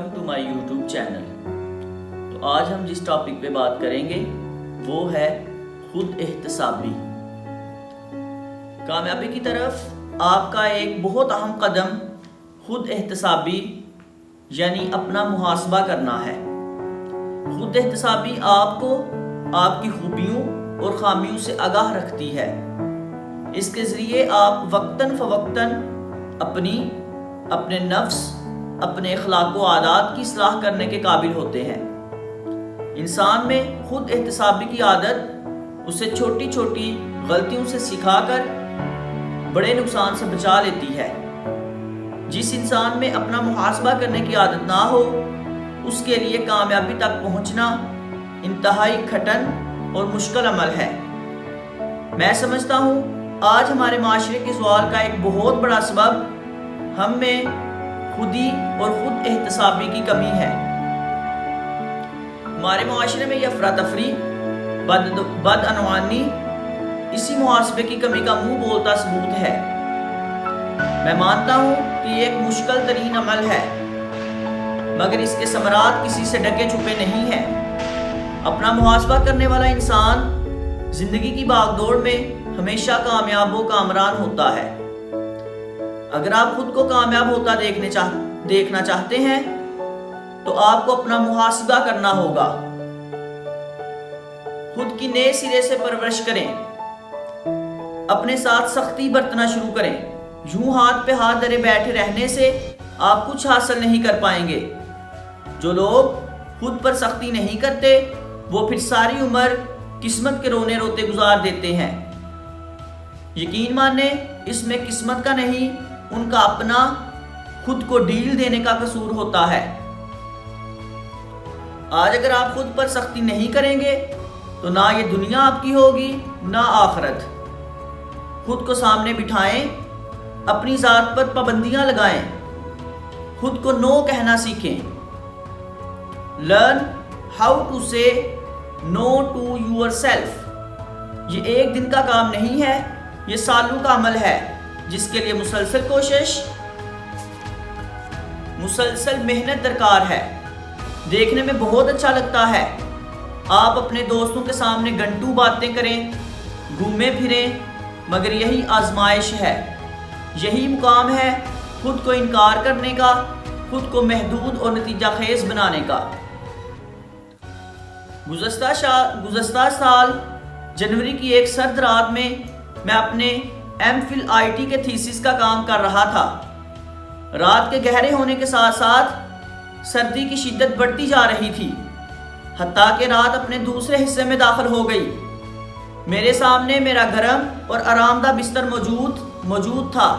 Welcome to my YouTube channel. تو آج ہم جس ٹاپک پہ بات کریں گے وہ ہے خود احتسابی۔ کامیابی کی طرف آپ کا ایک بہت اہم قدم خود احتسابی یعنی اپنا محاسبہ کرنا ہے۔ خود احتسابی آپ کو آپ کی خوبیوں اور خامیوں سے آگاہ رکھتی ہے۔ اس کے ذریعے آپ وقتاً فوقتاً اپنے نفس، اپنے اخلاق و عادات کی اصلاح کرنے کے قابل ہوتے ہیں۔ انسان میں خود احتسابی کی عادت اسے چھوٹی چھوٹی غلطیوں سے سکھا کر بڑے نقصان سے بچا لیتی ہے۔ جس انسان میں اپنا محاسبہ کرنے کی عادت نہ ہو، اس کے لیے کامیابی تک پہنچنا انتہائی کٹھن اور مشکل عمل ہے۔ میں سمجھتا ہوں آج ہمارے معاشرے کے زوال کا ایک بہت بڑا سبب ہم میں خودی اور خود احتسابی کی کمی ہے۔ ہمارے معاشرے میں یہ افراتفری، بدعنوانی اسی محاسبے کی کمی کا منہ بولتا ثبوت ہے۔ میں مانتا ہوں کہ یہ ایک مشکل ترین عمل ہے، مگر اس کے ثمرات کسی سے ڈھکے چھپے نہیں ہیں۔ اپنا محاسبہ کرنے والا انسان زندگی کی بھاگ دوڑ میں ہمیشہ کامیاب و کامران ہوتا ہے۔ اگر آپ خود کو کامیاب ہوتا دیکھنا چاہتے ہیں تو آپ کو اپنا محاسبہ کرنا ہوگا۔ خود کی نئے سرے سے پرورش کریں، اپنے ساتھ سختی برتنا شروع کریں۔ یوں ہاتھ پہ ہاتھ دھرے بیٹھے رہنے سے آپ کچھ حاصل نہیں کر پائیں گے۔ جو لوگ خود پر سختی نہیں کرتے وہ پھر ساری عمر قسمت کے رونے روتے گزار دیتے ہیں۔ یقین مانیں اس میں قسمت کا نہیں، ان کا اپنا خود کو ڈھیل دینے کا قصور ہوتا ہے۔ آج اگر آپ خود پر سختی نہیں کریں گے تو نہ یہ دنیا آپ کی ہوگی نہ آخرت۔ خود کو سامنے بٹھائیں، اپنی ذات پر پابندیاں لگائیں، خود کو نو کہنا سیکھیں۔ Learn how to say no to yourself۔ یہ ایک دن کا کام نہیں ہے، یہ سالوں کا عمل ہے جس کے لیے مسلسل کوشش، مسلسل محنت درکار ہے۔ دیکھنے میں بہت اچھا لگتا ہے، آپ اپنے دوستوں کے سامنے گھنٹوں باتیں کریں، گھومیں پھریں، مگر یہی آزمائش ہے، یہی مقام ہے خود کو انکار کرنے کا، خود کو محدود اور نتیجہ خیز بنانے کا۔ گزشتہ سال جنوری کی ایک سرد رات میں اپنے ایم فل آئی ٹی کے تھیسس کا کام کر رہا تھا۔ رات کے گہرے ہونے کے ساتھ ساتھ سردی کی شدت بڑھتی جا رہی تھی، حتیٰ کہ رات اپنے دوسرے حصے میں داخل ہو گئی۔ میرے سامنے میرا گرم اور آرام دہ بستر موجود تھا۔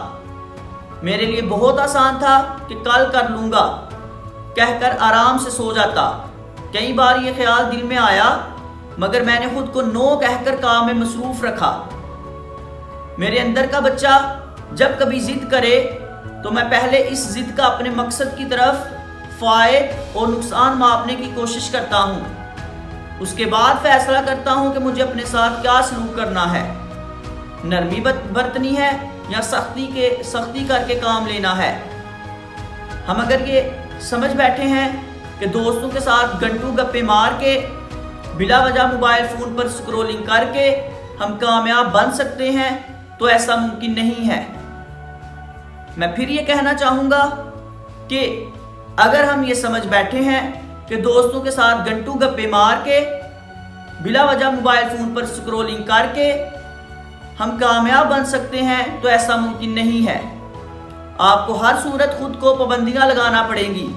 میرے لیے بہت آسان تھا کہ کل کر لوں گا کہہ کر آرام سے سو جاتا۔ کئی بار یہ خیال دل میں آیا، مگر میں نے خود کو نو کہہ کر کام میں مصروف رکھا۔ میرے اندر کا بچہ جب کبھی ضد کرے تو میں پہلے اس ضد کا اپنے مقصد کی طرف فائد اور نقصان ماپنے کی کوشش کرتا ہوں۔ اس کے بعد فیصلہ کرتا ہوں کہ مجھے اپنے ساتھ کیا سلوک کرنا ہے، نرمی برتنی ہے یا سختی کر کے کام لینا ہے۔ ہم اگر یہ سمجھ بیٹھے ہیں کہ دوستوں کے ساتھ گھنٹوں گپے مار کے، بلا وجہ موبائل فون پر سکرولنگ کر کے ہم کامیاب بن سکتے ہیں تو ایسا ممکن نہیں ہے۔ میں پھر یہ کہنا چاہوں گا کہ اگر ہم یہ سمجھ بیٹھے ہیں کہ دوستوں کے ساتھ گھنٹوں گپے مار کے، بلا وجہ موبائل فون پر سکرولنگ کر کے ہم کامیاب بن سکتے ہیں تو ایسا ممکن نہیں ہے۔ آپ کو ہر صورت خود کو پابندیاں لگانا پڑیں گی۔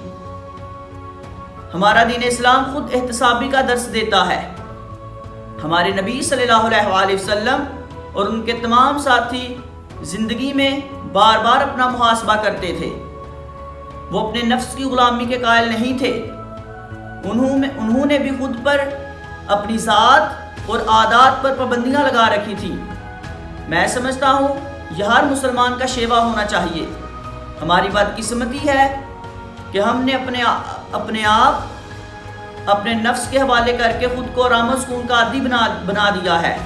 ہمارا دین اسلام خود احتسابی کا درس دیتا ہے۔ ہمارے نبی صلی اللہ علیہ وسلم اور ان کے تمام ساتھی زندگی میں بار بار اپنا محاسبہ کرتے تھے۔ وہ اپنے نفس کی غلامی کے قائل نہیں تھے۔ انہوں نے بھی خود پر، اپنی ذات اور عادات پر پابندیاں لگا رکھی تھی۔ میں سمجھتا ہوں یہ ہر مسلمان کا شیوا ہونا چاہیے۔ ہماری بدقسمتی ہے کہ ہم نے اپنے آپ اپنے نفس کے حوالے کر کے خود کو آرام و سکون کا عادی بنا دیا ہے۔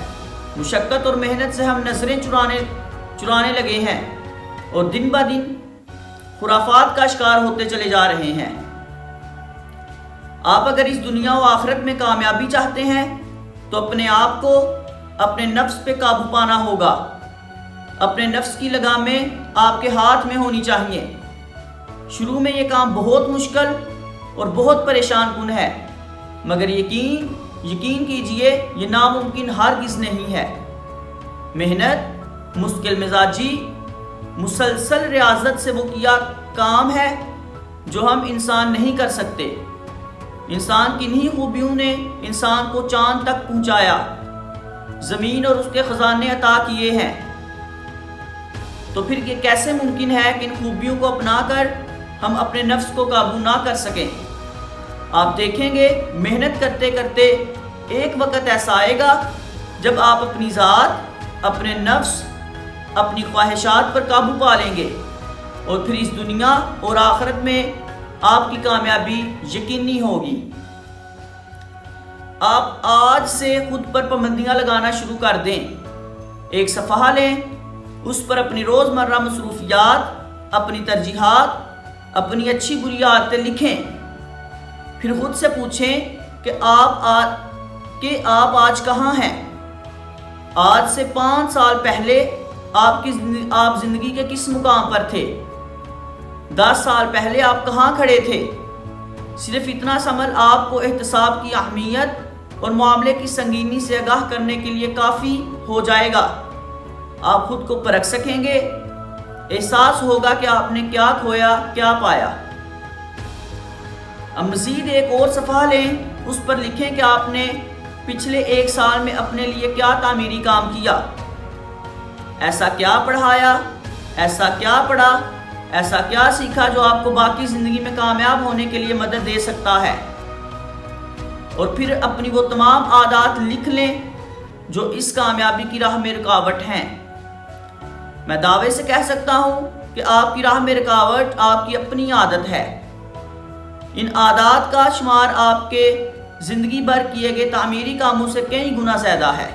مشقت اور محنت سے ہم نظریں چرانے لگے ہیں اور دن بہ دن خرافات کا شکار ہوتے چلے جا رہے ہیں۔ آپ اگر اس دنیا و آخرت میں کامیابی چاہتے ہیں تو اپنے آپ کو اپنے نفس پہ قابو پانا ہوگا۔ اپنے نفس کی لگامیں آپ کے ہاتھ میں ہونی چاہیے۔ شروع میں یہ کام بہت مشکل اور بہت پریشان کن ہے، مگر یقین کیجئے یہ ناممکن ہرگز نہیں ہے۔ محنت، مشکل مزاجی، مسلسل ریاضت سے وہ کیا کام ہے جو ہم انسان نہیں کر سکتے۔ انسان کی انہی خوبیوں نے انسان کو چاند تک پہنچایا، زمین اور اس کے خزانے عطا کیے ہیں۔ تو پھر یہ کیسے ممکن ہے کہ ان خوبیوں کو اپنا کر ہم اپنے نفس کو قابو نہ کر سکیں؟ آپ دیکھیں گے محنت کرتے کرتے ایک وقت ایسا آئے گا جب آپ اپنی ذات، اپنے نفس، اپنی خواہشات پر قابو پا لیں گے، اور پھر اس دنیا اور آخرت میں آپ کی کامیابی یقینی ہوگی۔ آپ آج سے خود پر پابندیاں لگانا شروع کر دیں۔ ایک صفحہ لیں، اس پر اپنی روزمرہ مصروفیات، اپنی ترجیحات، اپنی اچھی بری عادتیں لکھیں۔ پھر خود سے پوچھیں کہ آپ آج کہاں ہیں؟ آج سے 5 سال پہلے آپ زندگی کے کس مقام پر تھے؟ 10 سال پہلے آپ کہاں کھڑے تھے؟ صرف اتنا سا عمل آپ کو احتساب کی اہمیت اور معاملے کی سنگینی سے آگاہ کرنے کے لیے کافی ہو جائے گا۔ آپ خود کو پرکھ سکیں گے، احساس ہوگا کہ آپ نے کیا کھویا، کیا پایا۔ اب مزید ایک اور صفحہ لیں، اس پر لکھیں کہ آپ نے پچھلے 1 سال میں اپنے لیے کیا تعمیری کام کیا، ایسا کیا پڑھایا، ایسا کیا پڑھا، ایسا کیا سیکھا جو آپ کو باقی زندگی میں کامیاب ہونے کے لیے مدد دے سکتا ہے۔ اور پھر اپنی وہ تمام عادات لکھ لیں جو اس کامیابی کی راہ میں رکاوٹ ہیں۔ میں دعوے سے کہہ سکتا ہوں کہ آپ کی راہ میں رکاوٹ آپ کی اپنی عادت ہے۔ ان عادات کا شمار آپ کے زندگی بھر کیے گئے تعمیری کاموں سے کئی گنا زیادہ ہے۔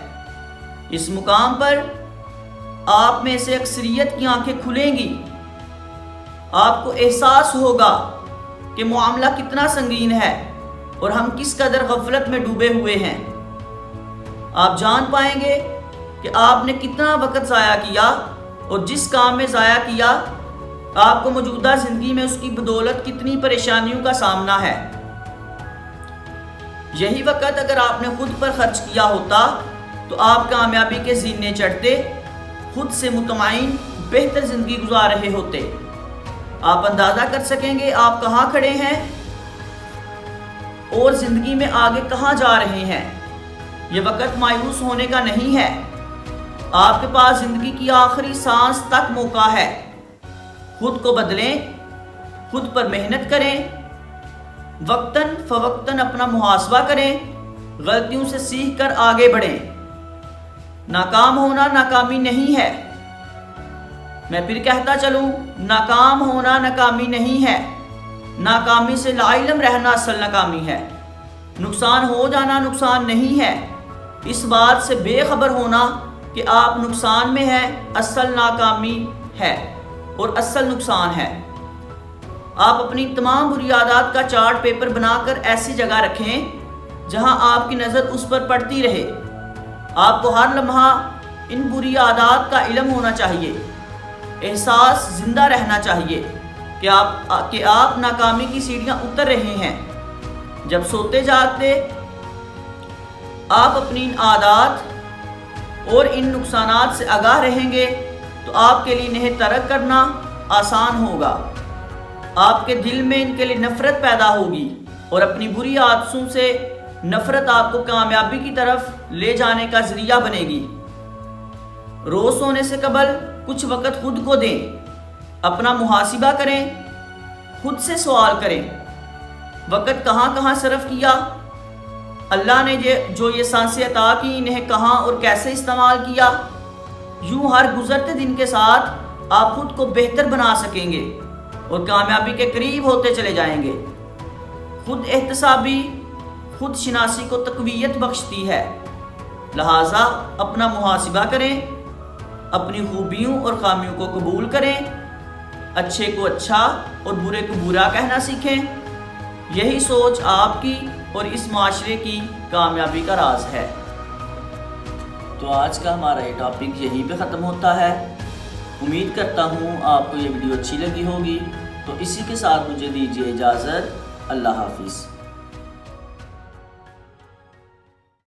اس مقام پر آپ میں سے اکثریت کی آنکھیں کھلیں گی۔ آپ کو احساس ہوگا کہ معاملہ کتنا سنگین ہے اور ہم کس قدر غفلت میں ڈوبے ہوئے ہیں۔ آپ جان پائیں گے کہ آپ نے کتنا وقت ضائع کیا، اور جس کام میں ضائع کیا آپ کو موجودہ زندگی میں اس کی بدولت کتنی پریشانیوں کا سامنا ہے۔ یہی وقت اگر آپ نے خود پر خرچ کیا ہوتا تو آپ کامیابی کے زینے چڑھتے، خود سے مطمئن بہتر زندگی گزار رہے ہوتے۔ آپ اندازہ کر سکیں گے آپ کہاں کھڑے ہیں اور زندگی میں آگے کہاں جا رہے ہیں۔ یہ وقت مایوس ہونے کا نہیں ہے۔ آپ کے پاس زندگی کی آخری سانس تک موقع ہے۔ خود کو بدلیں، خود پر محنت کریں، وقتاً فوقتاً اپنا محاسبہ کریں، غلطیوں سے سیکھ کر آگے بڑھیں۔ ناکام ہونا ناکامی نہیں ہے۔ میں پھر کہتا چلوں، ناکام ہونا ناکامی نہیں ہے۔ ناکامی سے لا علم رہنا اصل ناکامی ہے۔ نقصان ہو جانا نقصان نہیں ہے۔ اس بات سے بے خبر ہونا کہ آپ نقصان میں ہیں اصل ناکامی ہے اور اصل نقصان ہے۔ آپ اپنی تمام بری عادات کا چارٹ پیپر بنا کر ایسی جگہ رکھیں جہاں آپ کی نظر اس پر پڑتی رہے۔ آپ کو ہر لمحہ ان بری عادات کا علم ہونا چاہیے۔ احساس زندہ رہنا چاہیے کہ آپ ناکامی کی سیڑھیاں اتر رہے ہیں۔ جب سوتے جاگتے آپ اپنی ان عادات اور ان نقصانات سے آگاہ رہیں گے تو آپ کے لیے انہیں ترک کرنا آسان ہوگا۔ آپ کے دل میں ان کے لیے نفرت پیدا ہوگی، اور اپنی بری عادتوں سے نفرت آپ کو کامیابی کی طرف لے جانے کا ذریعہ بنے گی۔ روز سونے سے قبل کچھ وقت خود کو دیں، اپنا محاسبہ کریں، خود سے سوال کریں، وقت کہاں کہاں صرف کیا، اللہ نے جو یہ سانسیں عطا کی انہیں کہاں اور کیسے استعمال کیا۔ یوں ہر گزرتے دن کے ساتھ آپ خود کو بہتر بنا سکیں گے اور کامیابی کے قریب ہوتے چلے جائیں گے۔ خود احتسابی خود شناسی کو تقویت بخشتی ہے، لہٰذا اپنا محاسبہ کریں، اپنی خوبیوں اور خامیوں کو قبول کریں، اچھے کو اچھا اور برے کو برا کہنا سیکھیں، یہی سوچ آپ کی اور اس معاشرے کی کامیابی کا راز ہے۔ تو آج کا ہمارا یہ ٹاپک یہیں پہ ختم ہوتا ہے۔ امید کرتا ہوں آپ کو یہ ویڈیو اچھی لگی ہوگی۔ تو اسی کے ساتھ مجھے دیجیے اجازت۔ اللہ حافظ۔